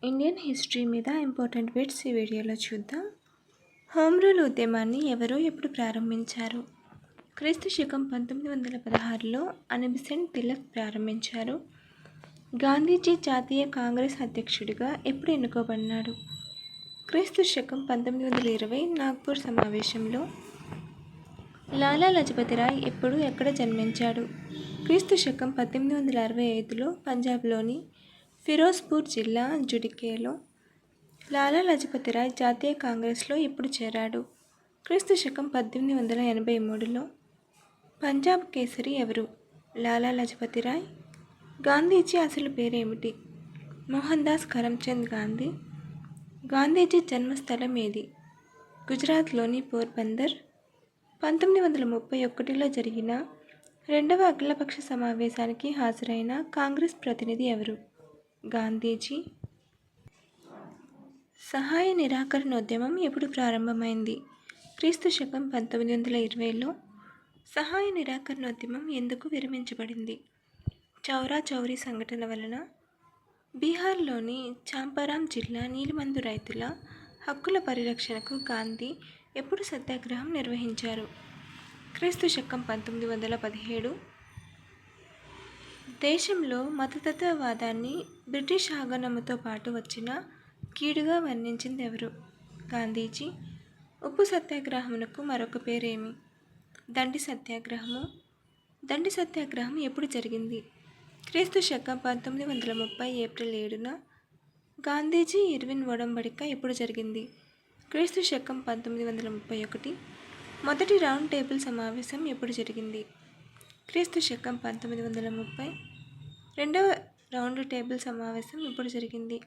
Indian history మీద important bits ఈ వీడియోలో చూద్దాం. హోమ్ రూల్ ఉద్యమాన్ని ఎవరు ఎప్పుడు ప్రారంభించారు? క్రీస్తు శకం 1916లో అనిబిసెంట్ తిలక్ ప్రారంభించారు. గాంధీజీ జాతీయ కాంగ్రెస్ అధ్యక్షుడిగా ఎప్పుడు ఎన్నుకోబడినాడు? క్రీస్తు శకం 1920 నాగ్పూర్ సమావేశంలో. లాలా లజపతి రాయ్ ఎప్పుడు ఎక్కడ జన్మించాడు? క్రీస్తు శకం 1865లో పంజాబ్లోని ఫిరోజ్పూర్ జిల్లా జుడికేలో. లాలా లజపతి రాయ్ జాతీయ కాంగ్రెస్లో ఎప్పుడు చేరాడు? క్రీస్తు శకం 1883లో. పంజాబ్ కేసరి ఎవరు? లాలా లజపతి రాయ్. గాంధీజీ అసలు పేరేమిటి? మోహన్ దాస్ కరమ్చంద్ గాంధీ. గాంధీజీ జన్మస్థలం ఏది? గుజరాత్లోని పోర్బందర్. 1931లో జరిగిన రెండవ అఖిలపక్ష సమావేశానికి హాజరైన కాంగ్రెస్ ప్రతినిధి ఎవరు? గాంధీజీ. సహాయ నిరాకరణోద్యమం ఎప్పుడు ప్రారంభమైంది? క్రీస్తు శకం 1920లో. సహాయ నిరాకరణోద్యమం ఎందుకు విరమించబడింది? చౌరా చౌరీ సంఘటన వలన. బీహార్లోని చాంపారాం జిల్లా నీలిమందు రైతుల హక్కుల పరిరక్షణకు గాంధీ ఎప్పుడు సత్యాగ్రహం నిర్వహించారు? క్రీస్తు శకం 1917. దేశంలో మతతత్వవాదాన్ని బ్రిటిష్ ఆగమనంతో పాటు వచ్చిన కీడుగా వర్ణించింది ఎవరు? గాంధీజీ. ఉప్పు సత్యాగ్రహమునకు మరొక పేరేమి? దండి సత్యాగ్రహము. దండి సత్యాగ్రహం ఎప్పుడు జరిగింది? క్రీస్తు శకం 1930 ఏప్రిల్ 7న. గాంధీజీ ఇర్విన్ ఒడంబడిక ఎప్పుడు జరిగింది? క్రీస్తు శకం 1931. మొదటి రౌండ్ టేబుల్ సమావేశం ఎప్పుడు జరిగింది? క్రీస్తు శకం 1930. రెండవ రౌండ్ టేబుల్ సమావేశం ఎప్పుడు జరిగింది?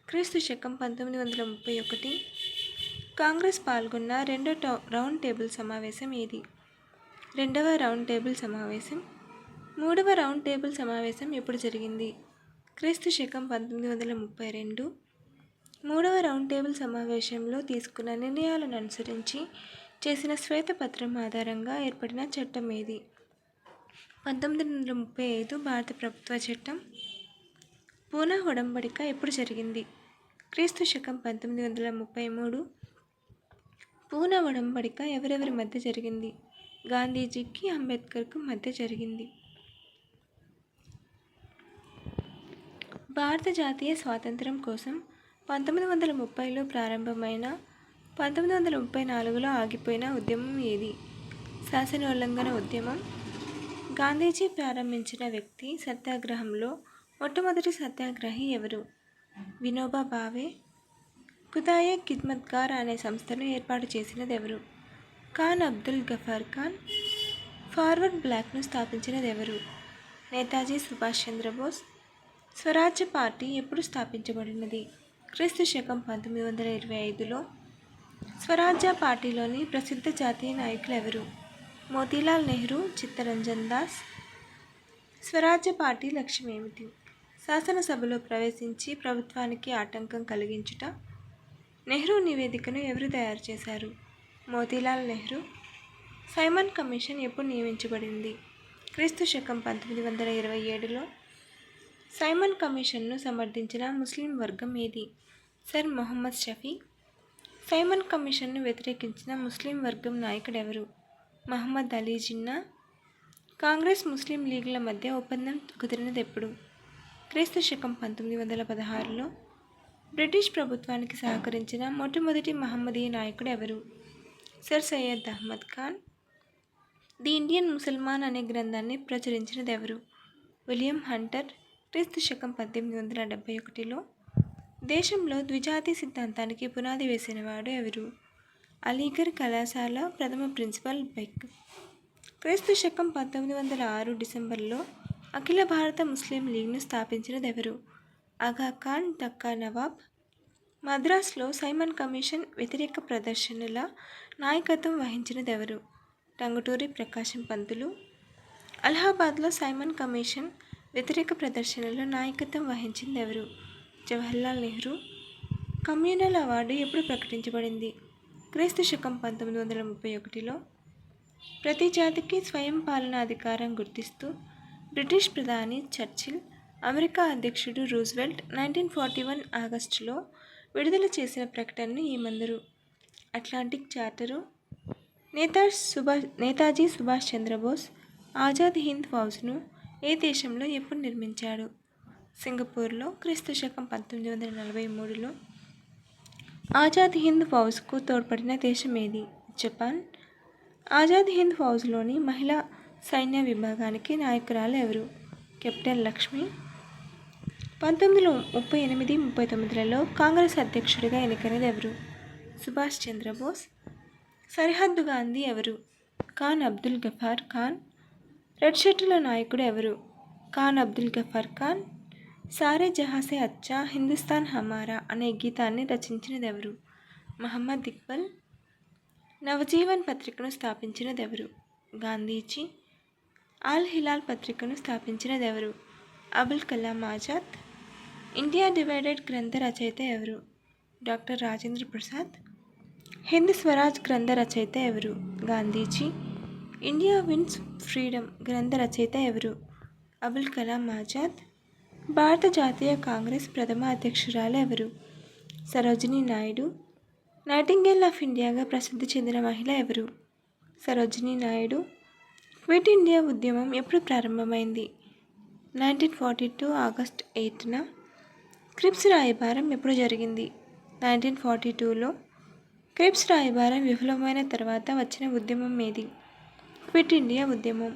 క్రీస్తు శకం 1931. కాంగ్రెస్ పాల్గొన్న రెండో రౌండ్ టేబుల్ సమావేశం ఏది? రెండవ రౌండ్ టేబుల్ సమావేశం. మూడవ రౌండ్ టేబుల్ సమావేశం ఎప్పుడు జరిగింది? క్రీస్తు శకం 1932. మూడవ రౌండ్ టేబుల్ సమావేశంలో తీసుకున్న నిర్ణయాలను అనుసరించి చేసిన శ్వేతపత్రం ఆధారంగా ఏర్పడిన చట్టం ఏది? 1935 భారత ప్రభుత్వ చట్టం. పూనా ఒడంబడిక ఎప్పుడు జరిగింది? క్రీస్తు శకం 1933. పూనా ఒడంబడిక ఎవరెవరి మధ్య జరిగింది? గాంధీజీకి అంబేద్కర్కు మధ్య జరిగింది. భారత జాతీయ స్వాతంత్ర్యం కోసం 1930లో ప్రారంభమైన 1934లో ఆగిపోయిన ఉద్యమం ఏది? శాసనోల్లంఘన ఉద్యమం. గాంధీజీ ప్రారంభించిన వ్యక్తి సత్యాగ్రహంలో మొట్టమొదటి సత్యాగ్రహి ఎవరు? వినోబా భావే. ఖుదాయే ఖిద్మత్గార్ అనే సంస్థను ఏర్పాటు చేసినది ఎవరు? ఖాన్ అబ్దుల్ గఫార్ ఖాన్. ఫార్వర్డ్ బ్లాక్ను స్థాపించినది ఎవరు? నేతాజీ సుభాష్ చంద్రబోస్. స్వరాజ్య పార్టీ ఎప్పుడు స్థాపించబడినది? క్రీస్తు శకం 1925లో. స్వరాజ్య పార్టీలోని ప్రసిద్ధ జాతీయ నాయకులు ఎవరు? మోతీలాల్ నెహ్రూ, చిత్తరంజన్ దాస్. స్వరాజ్య పార్టీ లక్ష్యం ఏమిటి? శాసనసభలో ప్రవేశించి ప్రభుత్వానికి ఆటంకం కలిగించుట. నెహ్రూ నివేదికను ఎవరు తయారు చేశారు? మోతీలాల్ నెహ్రూ. సైమన్ కమిషన్ ఎప్పుడు నియమించబడింది? క్రీస్తు శకం 1927లో. సైమన్ కమిషన్ను సమర్థించిన ముస్లిం వర్గం ఏది? సర్ మొహమ్మద్ షఫీ. సైమన్ కమిషన్ను వ్యతిరేకించిన ముస్లిం వర్గం నాయకుడెవరు? మహమ్మద్ అలీ జిన్నా. కాంగ్రెస్ ముస్లిం లీగుల మధ్య ఒప్పందం కుదిరినది ఎప్పుడు? క్రీస్తు శకం 1916లో. బ్రిటిష్ ప్రభుత్వానికి సహకరించిన మొట్టమొదటి మహమ్మదీయ నాయకుడు ఎవరు? Sir Syed Ahmed Khan. The Indian Musalman అనే గ్రంథాన్ని ప్రచురించినది ఎవరు? William Hunter. క్రీస్తు శకం 1871లో. దేశంలో ద్విజాతి సిద్ధాంతానికి పునాది వేసినవాడు ఎవరు? అలీగర్ కళాశాల ప్రథమ ప్రిన్సిపల్ బెక్. క్రీస్తు శకం 1906 డిసెంబర్లో అఖిల భారత ముస్లిం లీగ్ను స్థాపించినది ఎవరు? ఆగా ఖాన్ దక్కా నవాబ్. మద్రాసులో సైమన్ కమిషన్ వ్యతిరేక ప్రదర్శనల నాయకత్వం వహించినది ఎవరు? టంగుటూరి ప్రకాశం పంతులు. అలహాబాద్లో సైమన్ కమిషన్ వ్యతిరేక ప్రదర్శనలో నాయకత్వం వహించింది ఎవరు? జవహర్లాల్ నెహ్రూ. కమ్యూనల్ అవార్డు ఎప్పుడు ప్రకటించబడింది? క్రీస్తు శకం 1931లో. ప్రతి జాతికి స్వయం పాలన అధికారం గుర్తిస్తూ బ్రిటిష్ ప్రధాని చర్చిల్ అమెరికా అధ్యక్షుడు రూజ్వెల్ట్ 1941 ఆగస్టులో విడుదల చేసిన ప్రకటనను ఏమందరు? అట్లాంటిక్ చార్టరు. నేతాజీ సుభాష్ చంద్రబోస్ ఆజాద్ హింద్ ఫౌజ్ను ఏ దేశంలో ఎప్పుడు నిర్మించాడు? సింగపూర్లో క్రీస్తు శకం 1943లో. ఆజాద్ హింద్ ఫౌజ్కు తోడ్పడిన దేశం ఏది? జపాన్. ఆజాద్ హింద్ ఫౌజ్లోని మహిళా సైన్య విభాగానికి నాయకురాలు ఎవరు? కెప్టెన్ లక్ష్మి. 1938-39లలో కాంగ్రెస్ అధ్యక్షుడిగా ఎన్నికైనది ఎవరు? సుభాష్ చంద్రబోస్. సరిహద్దు గాంధీ ఎవరు? ఖాన్ అబ్దుల్ గఫార్ ఖాన్. రెడ్ షర్టుల నాయకుడు ఎవరు? ఖాన్ అబ్దుల్ గఫార్ ఖాన్. సారే జహాసే అచ్చా హిందుస్థాన్ హమారా అనే గీతాన్ని రచించినది ఎవరు? మహమ్మద్ ఇక్బల్. నవజీవన్ పత్రికను స్థాపించినది ఎవరు? గాంధీజీ. ఆల్ హిలాల్ పత్రికను స్థాపించినది ఎవరు? అబుల్ కలాం ఆజాద్. ఇండియా డివైడెడ్ గ్రంథ రచయిత ఎవరు? డాక్టర్ రాజేంద్ర ప్రసాద్. హింద్ స్వరాజ్ గ్రంథ రచయిత ఎవరు? గాంధీజీ. ఇండియా విన్స్ ఫ్రీడమ్ గ్రంథ రచయిత ఎవరు? అబుల్ కలాం ఆజాద్. భారత జాతీయ కాంగ్రెస్ ప్రథమ అధ్యక్షురాలు ఎవరు? సరోజినీ నాయుడు. నైటింగేల్ ఆఫ్ ఇండియాగా ప్రసిద్ధి చెందిన మహిళ ఎవరు? సరోజినీ నాయుడు. క్విట్ ఇండియా ఉద్యమం ఎప్పుడు ప్రారంభమైంది? 1942 ఆగస్టు 8న. క్రిప్స్ రాయబారం ఎప్పుడు జరిగింది? 1942లో. క్రిప్స్ రాయబారం విఫలమైన తర్వాత వచ్చిన ఉద్యమం ఏది? క్విట్ ఇండియా ఉద్యమం.